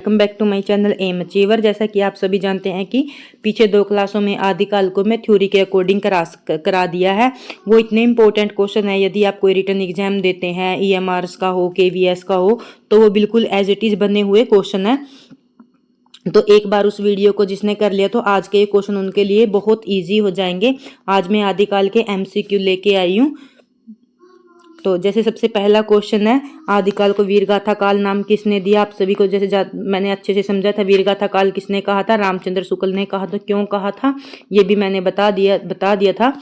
Welcome back to my channel M achiever. जैसा कि आप सभी जानते हैं कि पीछे 2 क्लासों में आदिकाल को मैं थ्योरी के अकॉर्डिंग करा दिया है। वो इतने इंपॉर्टेंट क्वेश्चन है, यदि आप कोई रिटन एग्जाम देते हैं, ईएमआरएस का हो, केवीएस का हो, तो वो बिल्कुल एज इट इज बने हुए क्वेश्चन है। तो एक बार उस वीडियो को जिसने कर लिया तो आज के ये क्वेश्चन उनके लिए बहुत ईजी हो जाएंगे। आज मैं आदिकाल के एमसीक्यू लेके आई हूँ। तो जैसे सबसे पहला क्वेश्चन है, आदिकाल को वीरगाथा काल नाम किसने दिया? आप सभी को जैसे मैंने अच्छे से समझा था, वीरगाथा काल किसने कहा था? रामचंद्र शुक्ल ने कहा था। क्यों कहा था ये भी मैंने बता दिया था।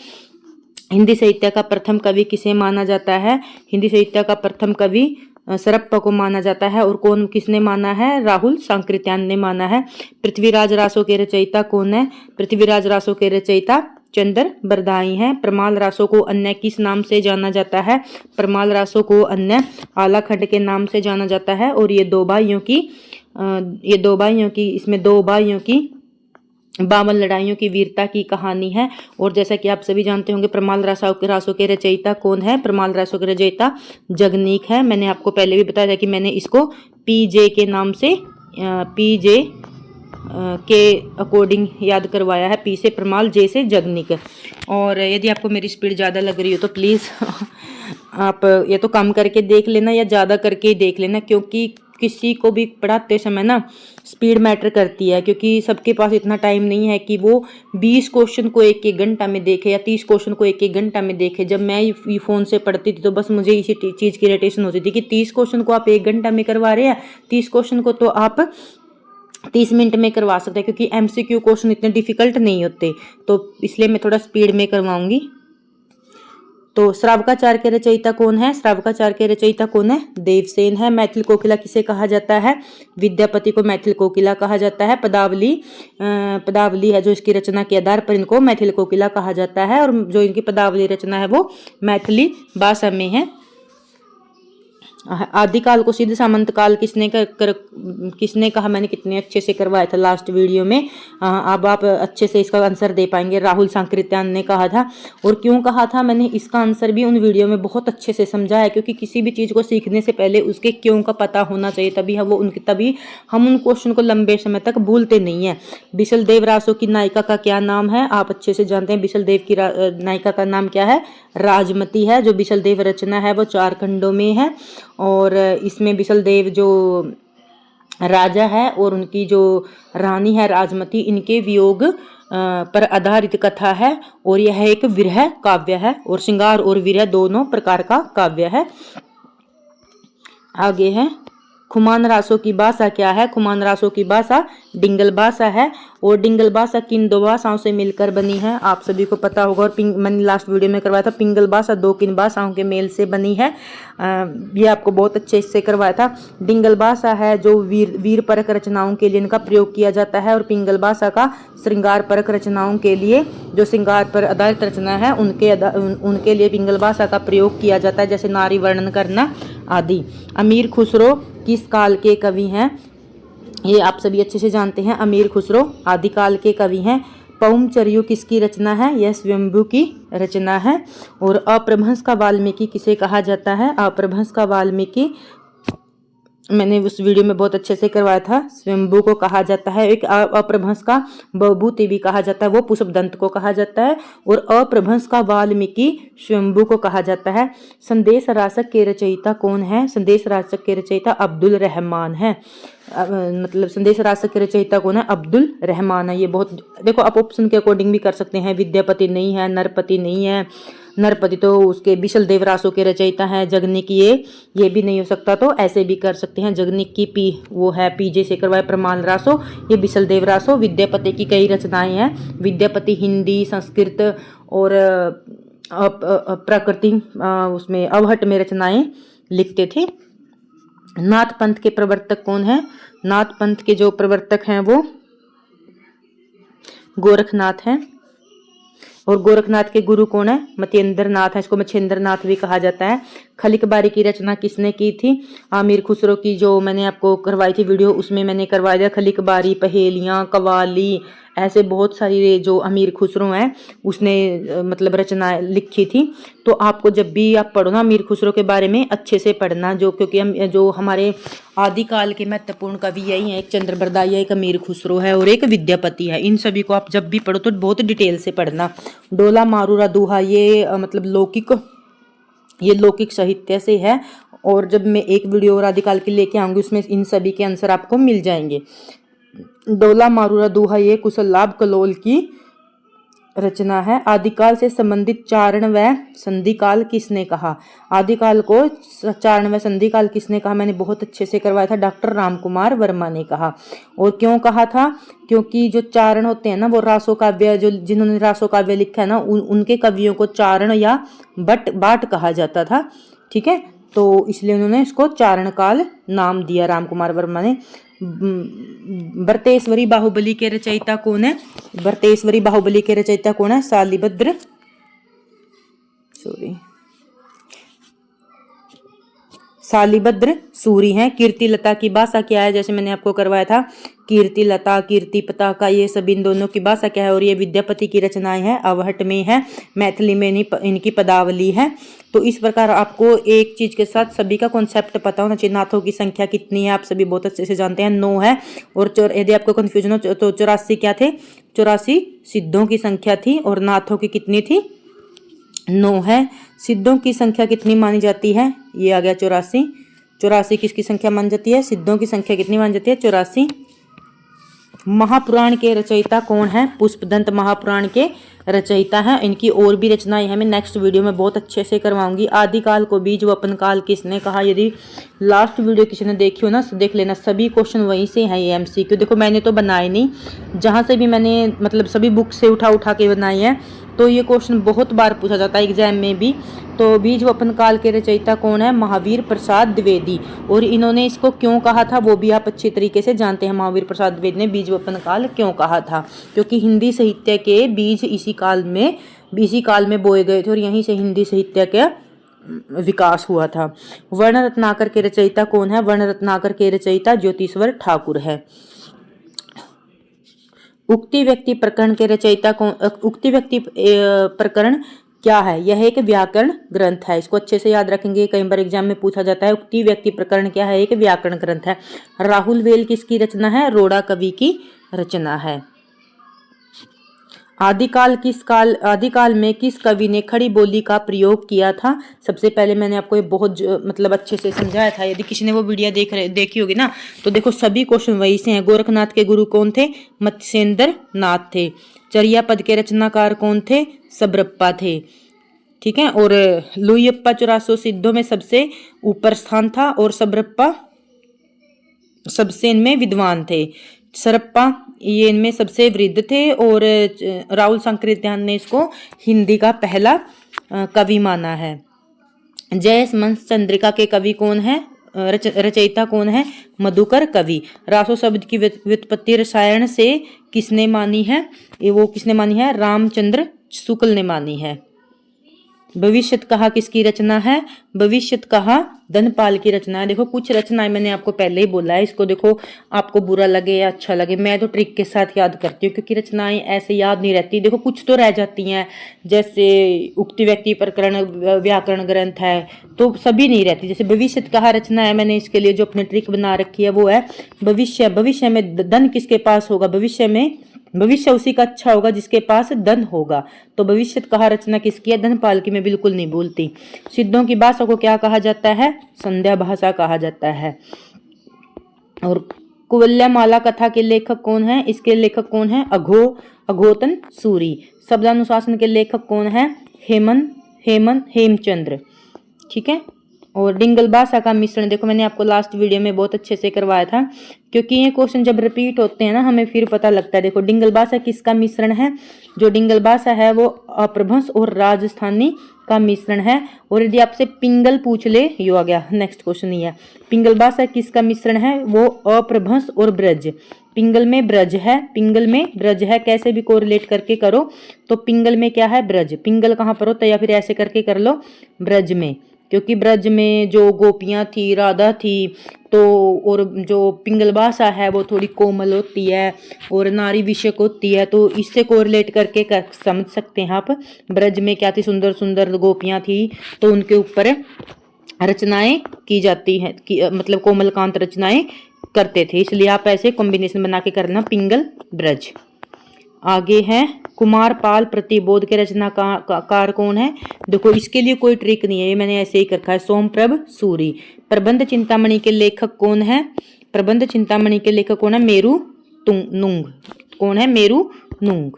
हिंदी साहित्य का प्रथम कवि किसे माना जाता है? हिंदी साहित्य का प्रथम कवि सरप्पा को माना जाता है। और कौन किसने माना है? राहुल सांकृत्यायन ने माना है। पृथ्वीराज रासो के रचयिता कौन है? पृथ्वीराज रासो के रचयिता चंद्र बरदाई हैं। परमाल रासों को अन्य किस नाम से जाना जाता है? परमाल रासों को अन्य आलाखंड के नाम से जाना जाता है। और ये दो भाइयों की इसमें 2 भाइयों की 52 लड़ाइयों की वीरता की कहानी है। और जैसा कि आप सभी जानते होंगे, परमाल रासों के रचयिता कौन है? परमाल रासों के रचयिता जगनीक है। मैंने आपको पहले भी बताया था कि मैंने इसको पीजे के नाम से पीजे के अकॉर्डिंग याद करवाया है। पी से परमाल, जे से जगनीक। और यदि आपको मेरी स्पीड ज़्यादा लग रही हो तो प्लीज़ आप या तो कम करके देख लेना या ज़्यादा करके ही देख लेना, क्योंकि किसी को भी पढ़ाते समय ना स्पीड मैटर करती है। क्योंकि सबके पास इतना टाइम नहीं है कि वो 20 क्वेश्चन को एक घंटा में देखे या 30 क्वेश्चन को एक घंटा में देखे। जब मैं ये फ़ोन से पढ़ती थी तो बस मुझे इसी चीज़ की इरिटेशन होती थी कि 30 क्वेश्चन को आप 1 घंटा में करवा रहे हैं, 30 क्वेश्चन को तो आप 30 मिनट में करवा सकते हैं, क्योंकि एमसीक्यू क्वेश्चन इतने डिफिकल्ट नहीं होते। तो इसलिए मैं थोड़ा स्पीड में करवाऊंगी। तो श्रावकाचार के रचयिता कौन है? श्रावकाचार के रचयिता कौन है? देवसेन है। मैथिल कोकिला किसे कहा जाता है? विद्यापति को मैथिल कोकिला कहा जाता है। पदावली है जो इसकी रचना के आधार पर इनको मैथिल कोकिला कहा जाता है। और जो इनकी पदावली रचना है वो मैथिली भाषा में है। आदिकाल को सिद्ध सामंत काल किसने कहा? मैंने कितने अच्छे से करवाया था लास्ट वीडियो में। अब आप अच्छे से इसका आंसर दे पाएंगे। राहुल सांकृत्यायन ने कहा था। और क्यों कहा था? मैंने इसका आंसर भी उन वीडियो में बहुत अच्छे से समझा है, क्योंकि किसी भी चीज़ को सीखने से पहले उसके क्यों का पता होना चाहिए, तभी हम उन क्वेश्चन को लंबे समय तक भूलते नहीं है। बिसल देव रासो की नायिका का क्या नाम है? आप अच्छे से जानते हैं बिसल देव की नायिका का नाम क्या है? राजमती है। जो बिसल देव रचना है वो 4 खंडों में है। और इसमें बिसल देव जो राजा है और उनकी जो रानी है राजमती, इनके वियोग पर आधारित कथा है। और यह एक विरह काव्य है। और श्रृंगार और विरह दोनों प्रकार का काव्य है। आगे है, खुमान रासों की भाषा क्या है? खुमान रासों की भाषा डिंगल भाषा है। और डिंगल भाषा किन 2 भाषाओं से मिलकर बनी है? आप सभी को पता होगा। और मैंने लास्ट वीडियो में करवाया था, पिंगल भाषा 2 किन भाषाओं के मेल से बनी है। ये आपको बहुत अच्छे से करवाया था। डिंगल भाषा है जो वीर परक रचनाओं के लिए इनका प्रयोग किया जाता है। और पिंगल भाषा का श्रृंगार परक रचनाओं के लिए, जो श्रृंगार पर आधारित रचना है उनके लिए पिंगल भाषा का प्रयोग किया जाता है, जैसे नारी वर्णन करना आदि। अमीर खुसरो किस काल के कवि हैं? ये आप सभी अच्छे से जानते हैं। अमीर खुसरो आदिकाल के कवि हैं। पौमचर्यु किसकी रचना है? यह स्वयंभू की रचना है। और अप्रभंस का वाल्मीकि किसे कहा जाता है? अप्रभंस का वाल्मीकि मैंने उस वीडियो में बहुत अच्छे से करवाया था। स्वयंभू को कहा जाता है। एक अप्रभंस का बभूति भी कहा जाता है, वो पुष्पदंत को कहा जाता है। और अप्रभंस का वाल्मीकि स्वयंभू को कहा जाता है। संदेश रासक के रचयिता कौन है? संदेश रासक के रचयिता अब्दुल रहमान है। मतलब संदेश रासक के रचयिता कौन है? अब्दुल रहमान है। ये बहुत, देखो आप ऑप्शन के अकॉर्डिंग भी कर सकते हैं। विद्यापति नहीं है, नरपति नहीं है। नरपति तो उसके बिसल देव रासों के रचयिता हैं। जगनीक ये भी नहीं हो सकता, तो ऐसे भी कर सकते हैं। जगनीक की वो है पीजे से करवाए परमाल रासो, ये बिसल देव रासो। विद्यापति की कई रचनाएं हैं। विद्यापति हिंदी, संस्कृत और प्रकृति उसमें अवहट में रचनाएं लिखते थे। नाथ पंथ के प्रवर्तक कौन है? नाथ पंथ के जो प्रवर्तक हैं वो गोरखनाथ हैं। और गोरखनाथ के गुरु कौन है? मत्येंद्र नाथ है। इसको मच्छेंद्र नाथ भी कहा जाता है। खलिक बारी की रचना किसने की थी? आमिर खुसरो की जो मैंने आपको करवाई थी वीडियो, उसमें मैंने करवाया था। खलिक बारी, पहेलियां, कवाली, ऐसे बहुत सारी जो अमीर खुसरो हैं उसने मतलब रचना लिखी थी। तो आपको जब भी आप पढ़ो ना अमीर खुसरो के बारे में अच्छे से पढ़ना, जो क्योंकि हम जो हमारे आदिकाल के महत्वपूर्ण कवि यही हैं, एक चंद्रबरदाई है, एक अमीर खुसरो है और एक विद्यापति है। इन सभी को आप जब भी पढ़ो तो बहुत डिटेल से पढ़ना। डोला मारूरा दोहा ये मतलब लौकिक साहित्य से है, और जब मैं एक वीडियो और आदिकाल की लेके आऊंगी उसमें इन सभी के आंसर आपको मिल जाएंगे। डोला मारूरा दोहा ये कुशललाभ कलोल की रचना है। आदिकाल से संबंधित चारण व संधिकाल किसने कहा? आदिकाल को चारण व संधिकाल किसने कहा? मैंने बहुत अच्छे से करवाया था, डॉक्टर रामकुमार वर्मा ने कहा। और क्यों कहा था? क्योंकि जो चारण होते हैं ना वो रासो काव्य, जो जिन्होंने रासो काव्य लिखा है ना उनके कवियों को चारण या बाट कहा जाता था। ठीक है, तो इसलिए उन्होंने इसको चारण काल नाम दिया रामकुमार वर्मा ने। भरतेश्वरी बाहुबली के रचयिता कौन है? भरतेश्वरी बाहुबली के रचयिता कौन है? शालिभद्र सूरी हैं। कीर्तिलता की भाषा क्या है? जैसे मैंने आपको करवाया था, कीर्तिलता, कीर्ति पताका, ये सब इन दोनों की भाषा क्या है? और ये विद्यापति की रचनाएं हैं, अवहट में है, मैथिली में इनकी पदावली है। तो इस प्रकार आपको एक चीज के साथ सभी का कॉन्सेप्ट पता होना चाहिए। नाथों की संख्या कितनी है आप सभी बहुत अच्छे से जानते हैं, 9 है। और यदि आपको कंफ्यूजन हो तो 84 क्या थे? 84 सिद्धों की संख्या थी। और नाथों की कितनी थी? 9 है। सिद्धों की संख्या कितनी मानी जाती है? ये आ गया 84। 84 किसकी संख्या मानी जाती है? सिद्धों की संख्या कितनी मानी जाती है? 84। महापुराण के रचयिता कौन है? पुष्पदंत महापुराण के रचयिता हैं। इनकी और भी रचनाएं हैं, मैं नेक्स्ट वीडियो में बहुत अच्छे से करवाऊंगी। आदिकाल को बीज वपन काल किसने कहा? यदि लास्ट वीडियो किसी ने देखी हो ना देख लेना, सभी क्वेश्चन वहीं से हैं। ये MCQ देखो मैंने तो बनाए नहीं, जहां से भी मैंने मतलब सभी बुक से उठा के बनाई है। तो ये क्वेश्चन बहुत बार पूछा जाता है एग्जाम में भी। तो बीज वपन काल के रचयिता कौन है? महावीर प्रसाद द्विवेदी। और इन्होंने इसको क्यों कहा था वो भी आप अच्छी तरीके से जानते हैं। महावीर प्रसाद द्विवेदी ने बीज वपन काल क्यों कहा था? क्योंकि हिंदी साहित्य के बीज इसी काल में बोए गए थे और यहीं से हिंदी साहित्य का विकास हुआ था। वर्ण रत्नाकर के रचयिता कौन है? वर्ण रत्नाकर के रचयिता ज्योतिश्वर ठाकुर है। उक्ति व्यक्ति प्रकरण के रचयिता कौन? उक्ति व्यक्ति प्रकरण क्या है? यह एक व्याकरण ग्रंथ है। इसको अच्छे से याद रखेंगे, कई बार एग्जाम में पूछा जाता है। उक्ति व्यक्ति प्रकरण क्या है? एक व्याकरण ग्रंथ है। राहुल वेल किसकी रचना है? रोड़ा कवि की रचना है। आदिकाल में किस कवि ने खड़ी बोली का प्रयोग किया था? सबसे पहले मैंने आपको ये बहुत मतलब अच्छे से समझाया था। यदि किसी ने वो वीडियो देखी होगी ना तो देखो सभी क्वेश्चन वही से हैं। गोरखनाथ के गुरु कौन थे? मत्स्येंद्र नाथ थे। चरिया पद के रचनाकार कौन थे? सबरप्पा थे। ठीक है, और लुईयप्पा 84 सिद्धों में सबसे ऊपर स्थान था और सबरप्पा सबसे इनमें विद्वान थे। सरप्पा ये इनमें सबसे वृद्ध थे। और राहुल सांकृत्यायन ने इसको हिंदी का पहला कवि माना है। जयमंश चंद्रिका के कवि कौन है? रचयिता कौन है? मधुकर कवि। रासो शब्द की व्युत्पत्ति रसायन से किसने मानी है? वो किसने मानी है? रामचंद्र शुक्ल ने मानी है। भविष्यत कहा किसकी रचना है? भविष्यत कहा धनपाल की रचना है। देखो कुछ रचनाएं मैंने आपको पहले ही बोला है, इसको देखो आपको बुरा लगे या अच्छा लगे, मैं तो ट्रिक के साथ याद करती हूँ क्योंकि रचनाएं ऐसे याद नहीं रहती। देखो कुछ तो रह जाती हैं, जैसे उक्ति व्यक्ति प्रकरण व्याकरण ग्रंथ है तो सभी नहीं रहती। जैसे भविष्यत कहा रचना है, मैंने इसके लिए जो अपनी ट्रिक बना रखी है वो है भविष्य में धन किसके पास होगा? भविष्य उसी का अच्छा होगा जिसके पास धन होगा। तो भविष्य कहा रचना किसकी है? धनपाल की। मैं बिल्कुल नहीं बोलती। सिद्धों की भाषा को क्या कहा जाता है? संध्या भाषा कहा जाता है। और कुवलयामाला कथा के लेखक कौन है? इसके लेखक कौन है? अघोतन सूरी। शब्दानुशासन के लेखक कौन है? हेमचंद्र। ठीक है, और डिंगल भाषा का मिश्रण देखो मैंने आपको लास्ट वीडियो में बहुत अच्छे से करवाया था, क्योंकि ये क्वेश्चन जब रिपीट होते हैं ना हमें फिर पता लगता है। देखो डिंगल भाषा किसका मिश्रण है? जो डिंगल भाषा है वो अपभ्रंश और राजस्थानी का मिश्रण है। और यदि आपसे पिंगल पूछ ले, यो आ गया नेक्स्ट क्वेश्चन ही है, पिंगल भाषा किसका मिश्रण है? वो अपभ्रंश और ब्रज। पिंगल में ब्रज है, कैसे भी कोरिलेट करके करो तो पिंगल में क्या है? ब्रज। पिंगल कहाँ पर होता है? या फिर ऐसे करके कर लो, ब्रज में। क्योंकि ब्रज में जो गोपियाँ थी, राधा थी, तो और जो पिंगल भाषा है वो थोड़ी कोमल होती है और नारी विषयक होती है, तो इससे कोरिलेट करके समझ सकते हैं आप। ब्रज में क्या थी, सुंदर सुंदर गोपियाँ थी, तो उनके ऊपर रचनाएं की जाती हैं, मतलब कोमलकांत रचनाएं करते थे, इसलिए आप ऐसे कॉम्बिनेशन बना के करना पिंगल ब्रज। आगे है कुमारपाल प्रतिबोध के रचनाकार कौन है। देखो इसके लिए कोई ट्रिक नहीं है, ये मैंने ऐसे ही कर रखा है, सोमप्रभ सूरी। प्रबंध चिंतामणि के लेखक कौन है, प्रबंध चिंतामणि के लेखक कौन है, मेरू नुंग। कौन है, मेरू नुंग।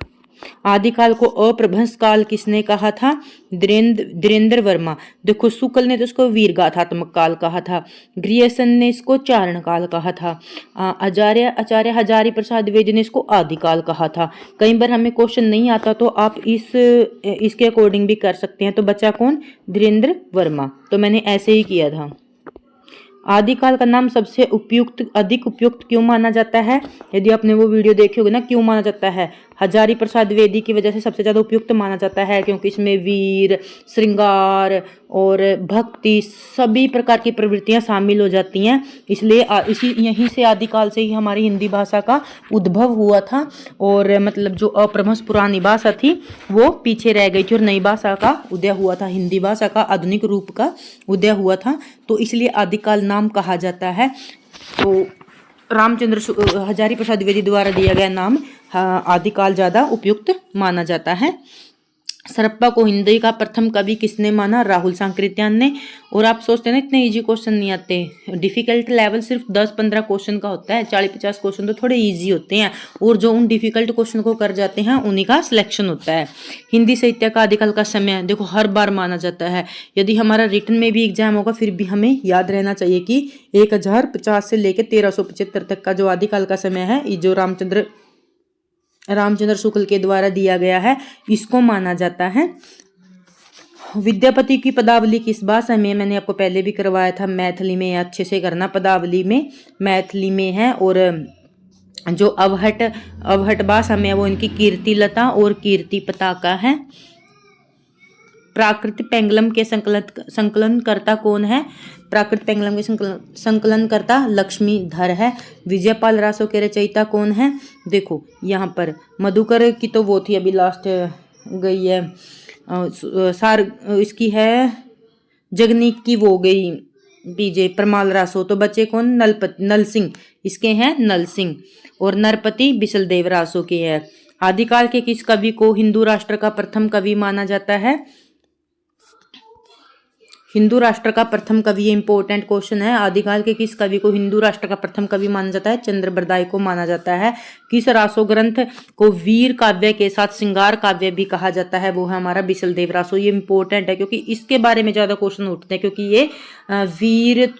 आदिकाल को अप्रभंस काल किसने कहा था, धीरेन्द्र वर्मा। देखो शुक्ल ने तो इसको वीरगाथात्मक काल कहा था, ग्रियर्सन ने इसको चारण काल कहा था, आचार्य हजारी प्रसाद द्विवेदी ने इसको आदिकाल कहा था। कई बार हमें क्वेश्चन नहीं आता तो आप इसके अकॉर्डिंग भी कर सकते हैं। तो बचा कौन, धीरेन्द्र वर्मा, तो मैंने ऐसे ही किया था। आदिकाल का नाम सबसे अधिक उपयुक्त क्यों माना जाता है, यदि आपने वो वीडियो देखी होगी ना, क्यों माना जाता है, हजारी प्रसाद द्विवेदी की वजह से सबसे ज्यादा उपयुक्त माना जाता है, क्योंकि इसमें वीर, श्रृंगार और भक्ति सभी प्रकार की प्रवृत्तियां शामिल हो जाती हैं, इसलिए यहीं से आदिकाल से ही हमारी हिंदी भाषा का उद्भव हुआ था, और मतलब जो अप्रभंश पुरानी भाषा थी वो पीछे रह गई थी और नई भाषा का उदय हुआ था, हिंदी भाषा का आधुनिक रूप का उदय हुआ था, तो इसलिए आदिकाल नाम कहा जाता है। तो हजारी प्रसाद द्विवेदी द्वारा दिया गया नाम आदिकाल ज्यादा उपयुक्त माना जाता है। सरप्पा को हिंदी का प्रथम कवि किसने माना, राहुल सांकृत्यायन ने। और आप सोचते हैं ना इतने इजी क्वेश्चन नहीं आते, डिफिकल्ट लेवल सिर्फ 10-15 क्वेश्चन का होता है, 40-50 क्वेश्चन तो थोड़े इजी होते हैं, और जो उन डिफिकल्ट क्वेश्चन को कर जाते हैं उन्हीं का सिलेक्शन होता है। हिंदी साहित्य का आदिकाल का समय देखो हर बार माना जाता है, यदि हमारा रिटन में भी एग्जाम होगा फिर भी हमें याद रहना चाहिए कि 1050 से लेकर 1375 तक का जो आदिकाल का समय है, ये जो रामचंद्र शुक्ल के द्वारा दिया गया है, इसको माना जाता है। विद्यापति की पदावली किस भाषा में, मैंने आपको पहले भी करवाया था, मैथिली में, अच्छे से करना, पदावली में मैथिली में है, और जो अवहट भाषा में वो इनकी कीर्तिलता और कीर्ति पताका है। प्राकृत पेंगलम के संकलनकर्ता कौन है, प्राकृत पेंगलम के संकलनकर्ता लक्ष्मीधर है। विजयपाल रासो के रचयिता कौन है, देखो यहाँ पर मधुकर की तो वो थी, अभी लास्ट गई है, इसकी है जगनीक की वो गई बीजे परमाल रासो, तो बच्चे कौन, नल सिंह, इसके हैं नल सिंह, और नरपति बिसलदेव रासो के है। आदिकाल के किस कवि को हिंदू राष्ट्र का प्रथम कवि माना जाता है, हिंदू राष्ट्र का प्रथम कवि, ये इंपॉर्टेंट क्वेश्चन है, आदिकाल के किस कवि को हिंदू राष्ट्र का प्रथम कवि माना जाता है, चंद्रबरदाई को माना जाता है। किस रासो ग्रंथ को वीर काव्य के साथ श्रृंगार काव्य भी कहा जाता है, वो है हमारा बिसलदेव रासो। ये इंपॉर्टेंट है क्योंकि इसके बारे में ज्यादा क्वेश्चन उठते हैं, क्योंकि ये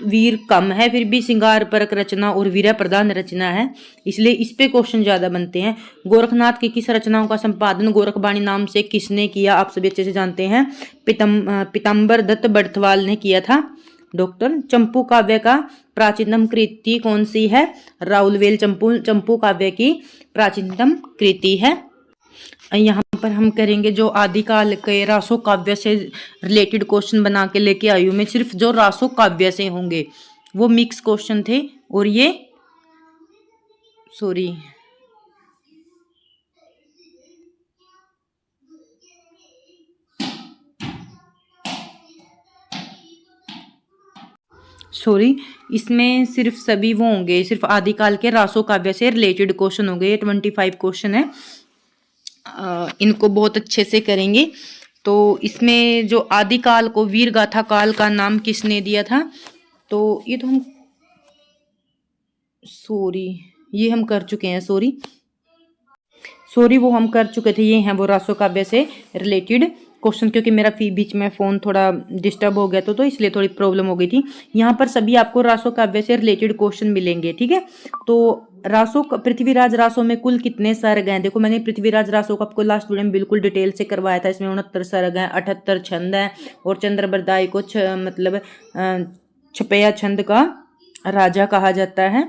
वीर कम है, फिर भी श्रृंगार परक रचना और वीर प्रधान रचना है, इसलिए इस पे क्वेश्चन ज्यादा बनते हैं। गोरखनाथ की किस रचनाओं का संपादन गोरखबाणी नाम से किसने किया, आप सभी अच्छे से जानते हैं, पीताम्बर दत्त बड़थवाल ने किया था। डॉक्टर चंपू काव्य का प्राचीनतम कृति कौन सी है, राउलवेल चंपू काव्य की प्राचीनतम कृति है। यहाँ पर हम करेंगे जो आदिकाल के रासो काव्य से रिलेटेड क्वेश्चन बना के लेके आई हूँ मैं, सिर्फ जो रासो काव्य से होंगे, वो मिक्स क्वेश्चन थे, और ये सॉरी इसमें सिर्फ सभी वो होंगे, सिर्फ आदिकाल के रासो काव्य से रिलेटेड क्वेश्चन होंगे, ये 25 क्वेश्चन है, इनको बहुत अच्छे से करेंगे। तो इसमें जो आदिकाल को वीर गाथा काल का नाम किसने दिया था, तो ये तो हम ये हम कर चुके हैं, वो हम कर चुके थे, ये हैं वो रासो काव्य से रिलेटेड क्वेश्चन, क्योंकि मेरा बीच में फ़ोन थोड़ा डिस्टर्ब हो गया तो इसलिए थोड़ी प्रॉब्लम हो गई थी। यहाँ पर सभी आपको रासो काव्य से रिलेटेड क्वेश्चन मिलेंगे, ठीक है। तो पृथ्वीराज रासो में कुल कितने सर्ग हैं, देखो मैंने पृथ्वीराज रासो को आपको लास्ट वीडियो में बिल्कुल डिटेल से करवाया था, इसमें 69 सर्ग हैं, 78 छंद हैं, और चंद्रबरदाई को मतलब छपैया छंद का राजा कहा जाता है।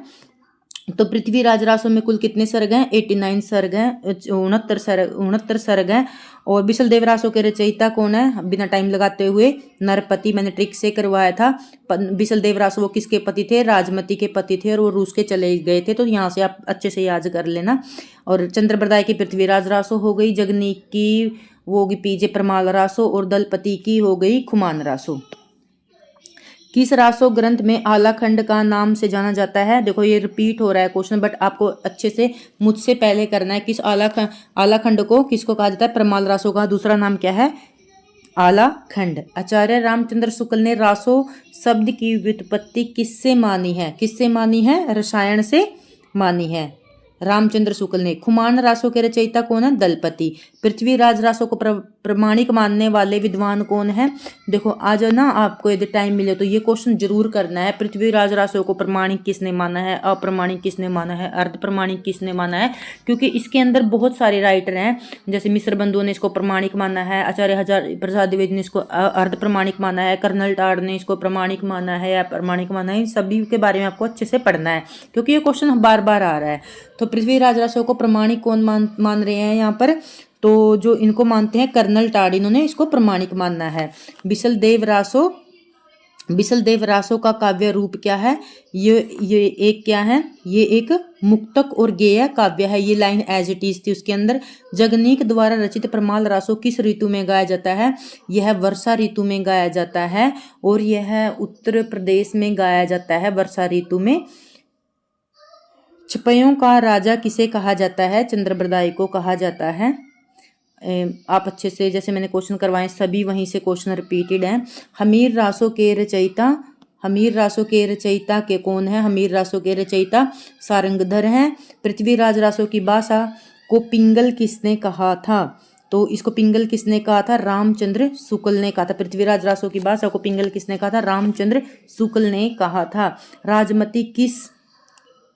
तो पृथ्वीराज रासो में कुल कितने सर्ग हैं? 89 सर्ग हैं, 69 सर्ग हैं। और बिशलदेव रासो के रचयिता कौन है? बिना टाइम लगाते हुए नरपति, मैंने ट्रिक से करवाया था। बिशलदेव रासो वो किसके पति थे? राजमती के पति थे, और वो रूस के चले गए थे, तो यहाँ से आप अच्छे से याद कर लेना। और चंद्रप्रदाय की पृथ्वीराज रासो हो गई, जगनीक की वो होगी पीजे परमाल रासो, और दलपति की हो गई खुमान रासो। किस रासो ग्रंथ में आला खंड का नाम से जाना जाता है? देखो ये रिपीट हो रहा है क्वेश्चन, बट आपको अच्छे से मुझसे पहले करना है। किस आला खंड को किसको कहा जाता है? परमाल रासो का दूसरा नाम क्या है? आला खंड। आचार्य रामचंद्र शुक्ल ने रासो शब्द की व्युत्पत्ति किससे मानी है? किससे मानी है? रसायन से मानी है रामचंद्र शुक्ल ने। खुमान रासो के रचयिता कौन है? दलपति। पृथ्वीराज रासो को प्रमाणिक मानने वाले विद्वान कौन है? देखो आज ना आपको यदि टाइम मिले तो ये क्वेश्चन जरूर करना है। पृथ्वीराज रासो को प्रमाणिक किसने माना है, अप्रमाणिक किसने माना है, अर्ध प्रमाणिक किसने माना है? क्योंकि इसके अंदर बहुत सारे राइटर हैं, जैसे मिश्र बंधुओं ने इसको प्रमाणिक माना है, आचार्य हजार प्रसाद द्विवेदी ने इसको अर्ध प्रमाणिक माना है, कर्नल टाड ने इसको प्रमाणिक माना है या प्रमाणिक माना है। इन सभी के बारे में आपको अच्छे से पढ़ना है, क्योंकि ये क्वेश्चन बार बार आ रहा है। तो पृथ्वीराज रासो को प्रमाणिक कौन मान रहे हैं यहाँ पर? तो जो इनको मानते हैं कर्नल टाड, इन्होंने इसको प्रमाणिक मानना है। बिशलदेव रासो का काव्य रूप क्या है? ये एक क्या है? ये एक मुक्तक और गेय काव्य है। ये लाइन एज इट इज थी उसके अंदर। जगनीक द्वारा रचित परमाल रासो किस ऋतु में गाया जाता है? यह वर्षा ऋतु में गाया जाता है, और यह उत्तर प्रदेश में गाया जाता है वर्षा ऋतु में। छपैयों का राजा किसे कहा जाता है? चंद्रप्रदाय को कहा जाता है। आप अच्छे से, जैसे मैंने क्वेश्चन करवाए सभी वहीं से क्वेश्चन रिपीटेड हैं। हमीर रासो के रचयिता के कौन है? हमीर रासो के रचयिता सारंगधर हैं। पृथ्वीराज रासो की भाषा को पिंगल किसने कहा था? तो इसको पिंगल किसने कहा था? रामचंद्र शुक्ल ने कहा था। पृथ्वीराज रासो की भाषा को पिंगल किसने कहा था? रामचंद्र शुक्ल ने कहा था। राजमती किस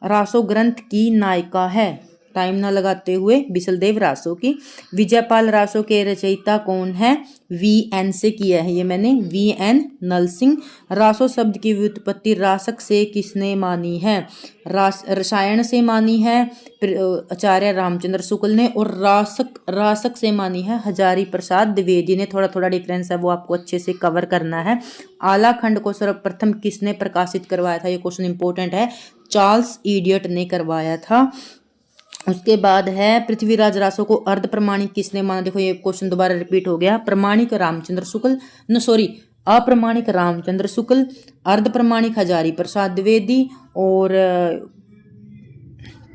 रासो ग्रंथ की नायिका है? टाइम ना लगाते हुए बिशलदेव रासो की। विजयपाल रासो के रचयिता कौन है? VN से किया है ये मैंने, VN नलसिंह। रासो शब्द की व्युत्पत्ति रासक से किसने मानी है? रसायन से मानी है आचार्य रामचंद्र शुक्ल ने, और रासक से मानी है हजारी प्रसाद द्विवेदी ने। थोड़ा थोड़ा डिफरेंस है, वो आपको अच्छे से कवर करना है। आला खंड को सर्वप्रथम किसने प्रकाशित करवाया था? ये क्वेश्चन इंपॉर्टेंट है। चार्ल्स इडियट ने करवाया था। उसके बाद है पृथ्वीराज रासो को अर्ध प्रमाणिक किसने माना? देखो ये क्वेश्चन दोबारा रिपीट हो गया। प्रमाणिक रामचंद्र शुक्ल, अप्रमाणिक रामचंद्र शुक्ल, अर्ध प्रमाणिक हजारी प्रसाद द्विवेदी, और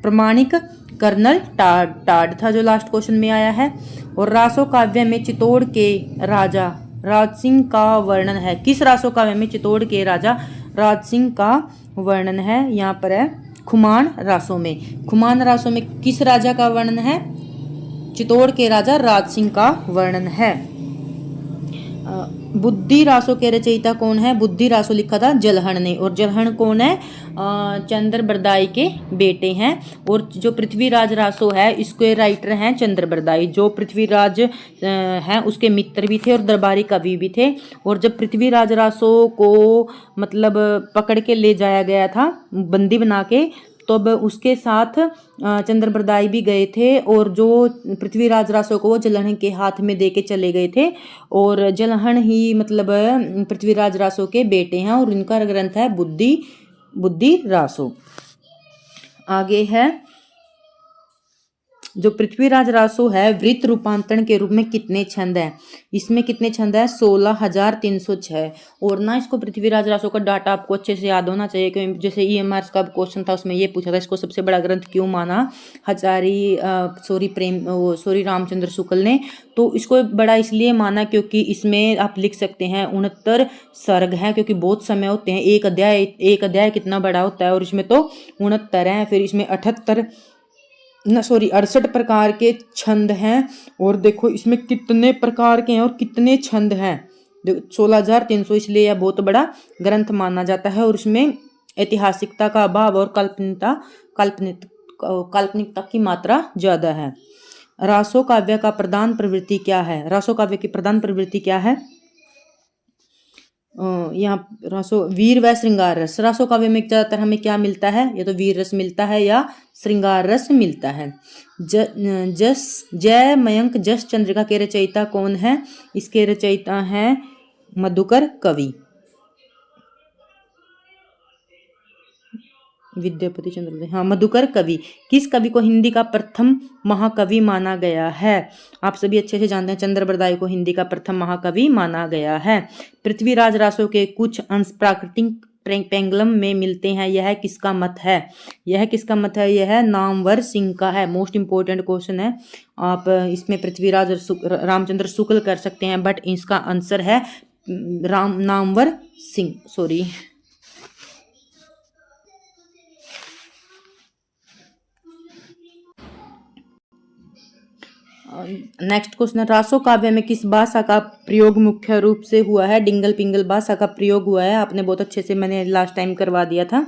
प्रमाणिक कर्नल टाड था जो लास्ट क्वेश्चन में आया है। और रासो काव्य में चित्तौड़ के राजा राज सिंह का वर्णन है। किस रासो काव्य में चित्तौड़ के राजा राज सिंह का वर्णन है? यहाँ पर है खुमान रासो में। खुमान रासो में किस राजा का वर्णन है? चित्तौड़ के राजा राज सिंह का वर्णन है। बुद्धि रासो के रचयिता कौन है? बुद्धि रासो लिखा था जलहण ने, और जलहण कौन है? चंद्रप्रदाय के बेटे हैं। और जो पृथ्वीराज रासो है इसके राइटर हैं चंद्रप्रदाय, जो पृथ्वीराज हैं उसके मित्र भी थे और दरबारी कवि भी थे। और जब पृथ्वीराज रासो को मतलब पकड़ के ले जाया गया था बंदी बना के, तब उसके साथ चंद्रप्रदाय भी गए थे, और जो पृथ्वीराज रासो को वो जलहण के हाथ में दे के चले गए थे। और जलहण ही मतलब पृथ्वीराज रासो के बेटे हैं, और इनका ग्रंथ है बुद्धि रासो। आगे है जो पृथ्वीराज रासो है वृत्त रूपांतरण के रूप में कितने छंद हैं? इसमें कितने छंद है? 16,306। और ना इसको पृथ्वीराज रासो का डाटा आपको अच्छे से याद होना चाहिए, क्योंकि जैसे EMR का क्वेश्चन था उसमें ये पूछा था इसको सबसे बड़ा ग्रंथ क्यों माना रामचंद्र शुक्ल ने। तो इसको बड़ा इसलिए माना क्योंकि इसमें आप लिख सकते हैं 69 सर्ग हैं, क्योंकि बहुत समय होते हैं। एक अध्याय कितना बड़ा होता है, और इसमें तो 69 हैं। फिर इसमें 68 प्रकार के छंद हैं। और देखो इसमें कितने प्रकार के हैं और कितने छंद हैं। 16,300 इसलिए यह बहुत बड़ा ग्रंथ माना जाता है। और इसमें ऐतिहासिकता का अभाव और काल्पनिकता की मात्रा ज्यादा है। रासो काव्य का प्रधान प्रवृत्ति क्या है? रासो काव्य की प्रधान प्रवृत्ति क्या है? यहाँ रसो वीर व श्रृंगार रस, रसो काव्य में ज्यादातर हमें क्या मिलता है, या तो वीर रस मिलता है या श्रृंगार रस मिलता है। जस जय मयंक जस चंद्रिका के रचयिता कौन है, इसके रचयिता हैं मधुकर कवि, विद्यापति चंद्र, हाँ मधुकर कवि। किस कवि को हिंदी का प्रथम महाकवि माना गया है, आप सभी अच्छे से जानते हैं चंद्र बरदाई को हिंदी का प्रथम महाकवि माना गया है। पृथ्वीराज रासो के कुछ अंश प्राकृतिक पेंगलम में मिलते हैं, यह किसका मत है, यह किसका मत है, यह नामवर सिंह का है। मोस्ट इंपोर्टेंट क्वेश्चन है, आप इसमें पृथ्वीराज रामचंद्र शुक्ल कर सकते हैं, बट इसका आंसर है Namvar Singh, sorry. Next question, Raso काव्य में किस भाषा का प्रयोग मुख्य रूप से हुआ है, डिंगल पिंगल भाषा का प्रयोग हुआ है। आपने बहुत अच्छे से, मैंने लास्ट टाइम करवा दिया था।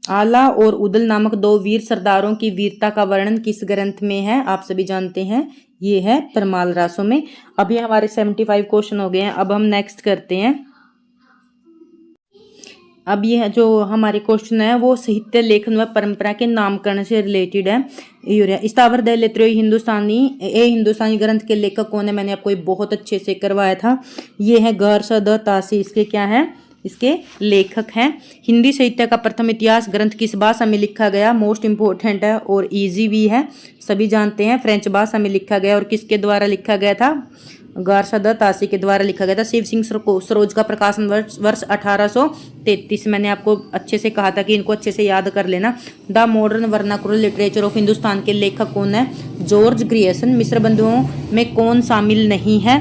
आला और उदल नामक दो वीर सरदारों की वीरता का वर्णन किस ग्रंथ में है, आप सभी जानते हैं ये है परमाल रासो में। अभी हमारे 75 क्वेश्चन हो गए हैं। अब हम नेक्स्ट करते हैं। अब यह जो हमारे क्वेश्चन है वो साहित्य लेखन व परंपरा के नामकरण से रिलेटेड है। स्थावर दयाल हिंदुस्तानी ग्रंथ के लेखक कौन है, मैंने आपको बहुत अच्छे से करवाया था। ये है गौरसद तासी, इसके क्या है, इसके लेखक हैं। हिंदी साहित्य का प्रथम इतिहास ग्रंथ किस भाषा में लिखा गया, मोस्ट इंपोर्टेंट है और इजी भी है, सभी जानते हैं। फ्रेंच भाषा में लिखा गया और किसके द्वारा लिखा गया था, गारसद तासी के द्वारा लिखा गया था। शिव सिंह सरोज का प्रकाशन वर्ष 1833। मैंने आपको अच्छे से कहा था कि इनको अच्छे से याद कर लेना। The modern vernacular literature of Hindustan के लेखक कौन है, जॉर्ज ग्रियर्सन। मिस्र बंधुओं में कौन शामिल नहीं है,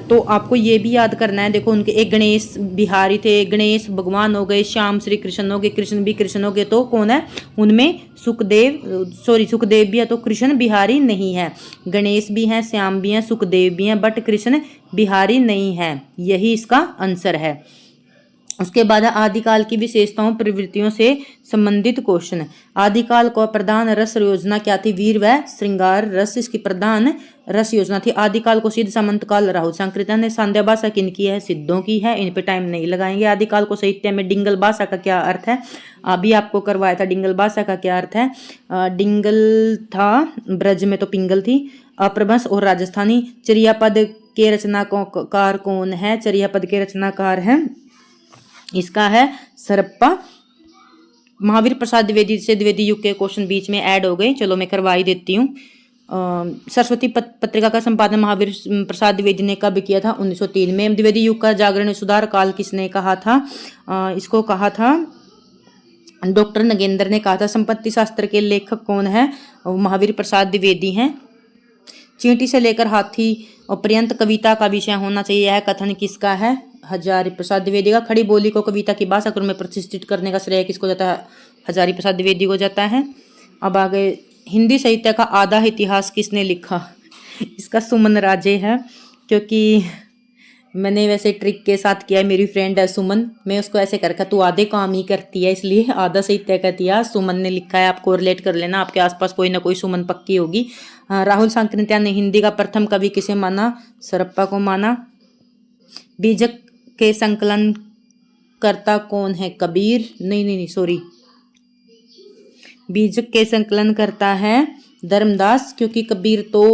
तो आपको ये भी याद करना है। देखो उनके एक गणेश बिहारी थे, गणेश भगवान हो गए, श्याम श्री कृष्ण हो गए, कृष्ण भी कृष्ण हो गए, तो कौन है उनमें, सुखदेव भी है, तो कृष्ण बिहारी नहीं है। गणेश भी हैं, श्याम भी हैं, सुखदेव भी हैं, बट कृष्ण बिहारी नहीं है, यही इसका आंसर है। उसके बाद आदिकाल की विशेषताओं प्रवृत्तियों से संबंधित क्वेश्चन। आदिकाल को प्रधान रस योजना क्या थी, वीर व श्रृंगार रस इसकी प्रधान रस योजना थी। आदिकाल को सिद्ध सामंत काल राहुल सांकृत्य ने। सांध्या भाषा किनकी है, सिद्धों की है, इन पे टाइम नहीं लगाएंगे। आदिकाल को साहित्य में डिंगल भाषा का क्या अर्थ है, अभी आपको करवाया था डिंगल भाषा का क्या अर्थ है। डिंगल था ब्रज में तो पिंगल थी। अप्रभंश और राजस्थानी। चर्यापद के रचनाकार कौन है, चर्यापद के रचनाकार हैं, इसका है सरप्पा। महावीर प्रसाद द्विवेदी से द्विवेदी युग के क्वेश्चन बीच में ऐड हो गए, चलो मैं करवा ही देती हूँ। सरस्वती पत्रिका का संपादन महावीर प्रसाद द्विवेदी ने कब किया था, 1903 में। द्विवेदी युग का जागरण सुधार काल किसने कहा था, इसको कहा था डॉक्टर नगेंद्र ने कहा था। संपत्ति शास्त्र के लेखक कौन है, महावीर प्रसाद द्विवेदी हैं। चींटी से लेकर हाथी और पर्यंत कविता का विषय होना चाहिए, यह कथन किसका है, हजारी प्रसाद द्विवेदी का। खड़ी बोली को कविता की भाषा क्रम में प्रतिष्ठित करने का श्रेय किसको जाता है, हजारी प्रसाद द्विवेदी को जाता है। अब आगे, हिंदी साहित्य का आधा इतिहास किसने लिखा, इसका सुमन राजे है, क्योंकि मैंने वैसे ट्रिक के साथ किया है। मेरी फ्रेंड है सुमन, मैं उसको ऐसे कर रखा तू आधे काम ही करती है, इसलिए आधा साहित्य का इतिहास सुमन ने लिखा है। आपको रिलेट कर लेना, आपके आसपास कोई ना कोई सुमन पक्की होगी। राहुल सांकृत्य ने हिंदी का प्रथम कवि किसे माना, सरप्पा को माना। बीजक के संकलन करता कौन है, कबीर, नहीं सॉरी, बीजक के संकलन करता है धर्मदास, क्योंकि कबीर तो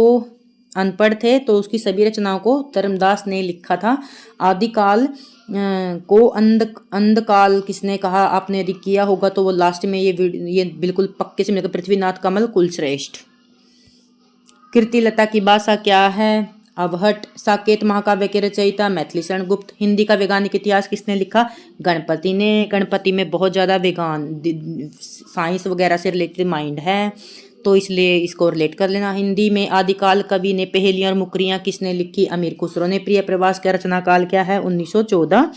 अनपढ़ थे तो उसकी सभी रचनाओं को धर्मदास ने लिखा था। आदिकाल को अंधकाल किसने कहा, आपने यदि किया होगा तो वो लास्ट में ये बिल्कुल पक्के से मिलेगा, पृथ्वीनाथ कमल कुलश्रेष्ठ। कीर्तिलता की भाषा क्या है, अवहट। साकेत महाकाव्य के रचयिता मैथिली शरण गुप्त। हिंदी का वैज्ञानिक इतिहास किसने लिखा, गणपति ने। गणपति में बहुत ज़्यादा साइंस वगैरह से रिलेटेड माइंड है, तो इसलिए इसको रिलेट कर लेना। हिंदी में आदिकाल कवि ने पहेलियां और मुकरियां किसने लिखी, अमीर खुसरो ने। प्रिय प्रवास का रचनाकाल क्या है, 1914।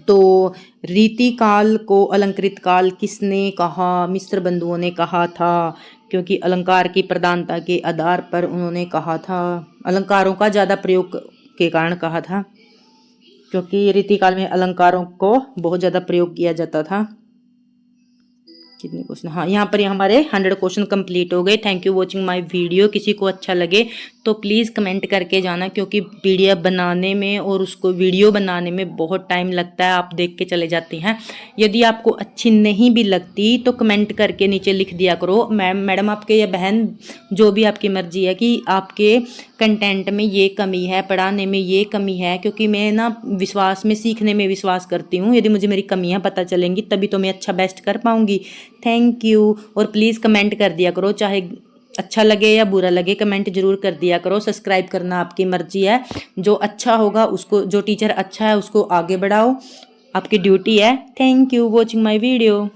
तो रीति काल को अलंकृत काल किसने कहा, मिस्र बंधुओं ने कहा था, क्योंकि अलंकार की प्रधानता के आधार पर उन्होंने कहा था, अलंकारों का ज़्यादा प्रयोग के कारण कहा था, क्योंकि रीति काल में अलंकारों को बहुत ज़्यादा प्रयोग किया जाता था। कितने क्वेश्चन, हाँ यहाँ पर हमारे 100 क्वेश्चन कंप्लीट हो गए। Thank you watching my video. किसी को अच्छा लगे तो प्लीज़ कमेंट करके जाना, क्योंकि पीडीएफ बनाने में और उसको वीडियो बनाने में बहुत टाइम लगता है, आप देख के चले जाते हैं। यदि आपको अच्छी नहीं भी लगती तो कमेंट करके नीचे लिख दिया करो, मैडम आपके या बहन जो भी आपकी मर्जी है कि आपके कंटेंट में ये कमी है, पढ़ाने में ये कमी है, क्योंकि मैं ना विश्वास में, सीखने में विश्वास करती हूँ। यदि मुझे मेरी कमियाँ पता चलेंगी तभी तो मैं अच्छा बेस्ट कर पाऊँगी। Thank you. और प्लीज़ कमेंट कर दिया करो, चाहे अच्छा लगे या बुरा लगे कमेंट जरूर कर दिया करो। सब्सक्राइब करना आपकी मर्जी है, जो अच्छा होगा उसको, जो टीचर अच्छा है उसको आगे बढ़ाओ, आपकी ड्यूटी है। Thank you watching my video.